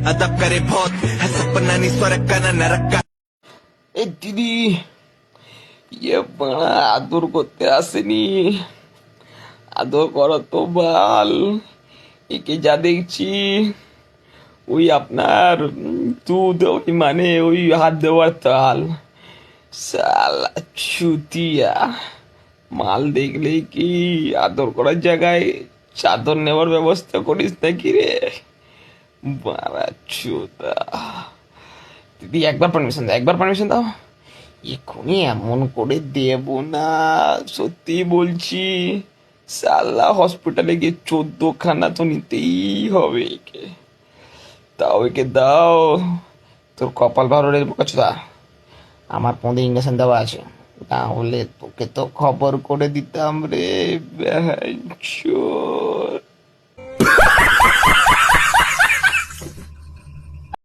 अदब करे बहुत है सपना नहीं स्वर्ग का ना नरक का। এ দিদি, ইয়ে বাড়া আদর করতে আসেনি, আদর করো তো বাল। একে যা দেখছি ওই আপনার দুধ, ওই মানে ওই হাত দেওয়ার তাল। সালা চুতিয়া মাল দেখলেই কি আদর করার জায়গায় চাদর নেওয়ার ব্যবস্থা করিস নাকি রে বাড়া চুদা। দিদি একবার পারমিশন দাও, একবার পারমিশন দাও, এক্ষুনি এমন করে দেব না, সত্যি বলছি। সালা হসপিটালে গিয়ে 14 খানা তো নিতেই হবে একে। দাও একে দাও। তোর কপাল ভালো রে বোকাচোদা, আমার পদে ইঞ্জেকশন দেওয়া আছে, না হলে তোকে তো খবর করে দিতাম রে।